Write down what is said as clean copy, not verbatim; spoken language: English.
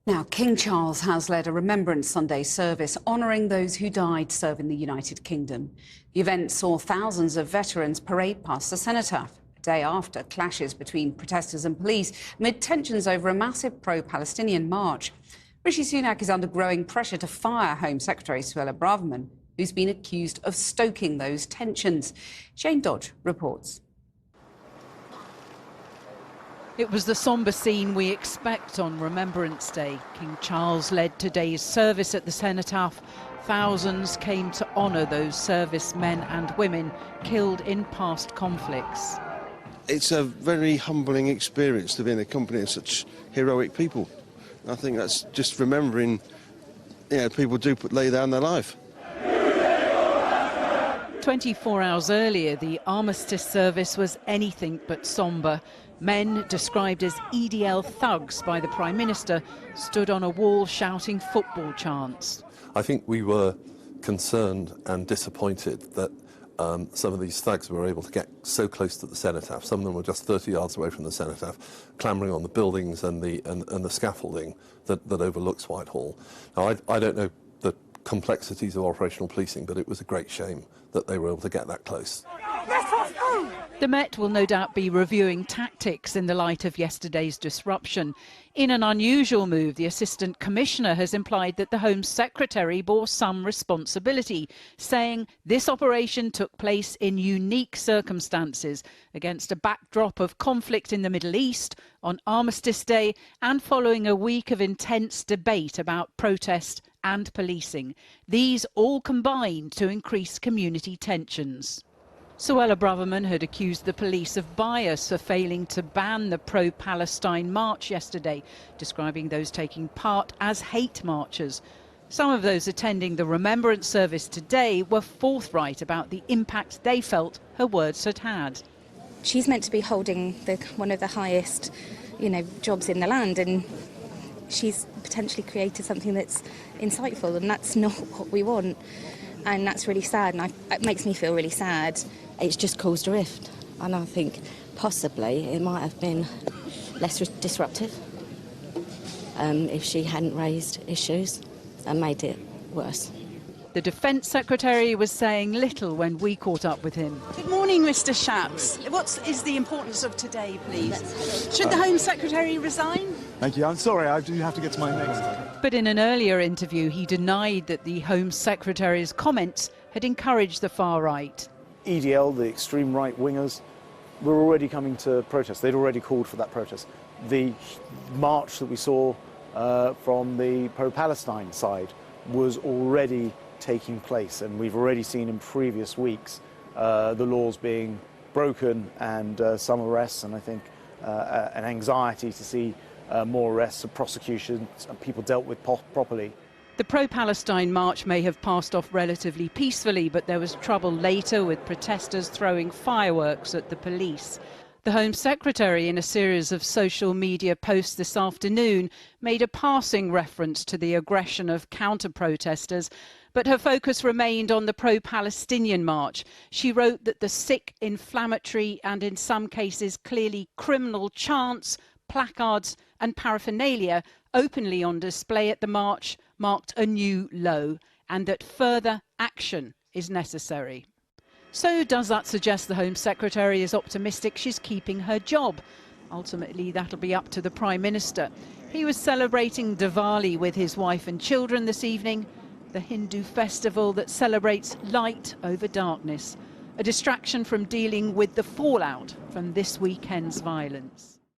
Now, King Charles has led a Remembrance Sunday service honouring those who died serving the United Kingdom. The event saw thousands of veterans parade past the cenotaph, a day after clashes between protesters and police amid tensions over a massive pro-Palestinian march. Rishi Sunak is under growing pressure to fire Home Secretary Suella Braverman, who's been accused of stoking those tensions. Shane Dodge reports. It was the sombre scene we expect on Remembrance Day. King Charles led today's service at the cenotaph. Thousands came to honour those servicemen and women killed in past conflicts. It's a very humbling experience to be in the company of such heroic people. I think that's just remembering, people do lay down their life. 24 hours earlier, the armistice service was anything but sombre. Men, described as EDL thugs by the Prime Minister, stood on a wall shouting football chants. I think we were concerned and disappointed that some of these thugs were able to get so close to the cenotaph. Some of them were just 30 yards away from the cenotaph, clambering on the buildings and the scaffolding that overlooks Whitehall. Now, I don't know the complexities of operational policing, but it was a great shame that they were able to get that close. The Met will no doubt be reviewing tactics in the light of yesterday's disruption. In an unusual move, the Assistant Commissioner has implied that the Home Secretary bore some responsibility, saying this operation took place in unique circumstances against a backdrop of conflict in the Middle East, on Armistice Day and following a week of intense debate about protest and policing. These all combined to increase community tensions. Suella Braverman had accused the police of bias for failing to ban the pro-Palestine march yesterday, describing those taking part as hate marchers. Some of those attending the remembrance service today were forthright about the impact they felt her words had had. She's meant to be holding one of the highest, jobs in the land, and she's potentially created something that's insightful, and that's not what we want. And that's really sad, and it makes me feel really sad. It's just caused a rift, and I think possibly it might have been less disruptive if she hadn't raised issues and made it worse. The Defence Secretary was saying little when we caught up with him. Good morning, Mr Shapps. What is the importance of today, please? Should the Home Secretary resign? Thank you. I'm sorry, I do have to get to my next. But in an earlier interview, he denied that the Home Secretary's comments had encouraged the far right. EDL, the extreme right wingers, were already coming to protest. They'd already called for that protest. The march that we saw from the pro-Palestine side was already taking place, and we've already seen in previous weeks the laws being broken and some arrests, and I think an anxiety to see more arrests and prosecutions and people dealt with properly. The pro-Palestine march may have passed off relatively peacefully, but there was trouble later with protesters throwing fireworks at the police. The Home Secretary, in a series of social media posts this afternoon, made a passing reference to the aggression of counter-protesters, but her focus remained on the pro-Palestinian march. She wrote that the sick, inflammatory and in some cases clearly criminal chants, placards and paraphernalia openly on display at the march marked a new low, and that further action is necessary. So does that suggest the Home Secretary is optimistic she's keeping her job? Ultimately, that'll be up to the Prime Minister. He was celebrating Diwali with his wife and children this evening, the Hindu festival that celebrates light over darkness, a distraction from dealing with the fallout from this weekend's violence.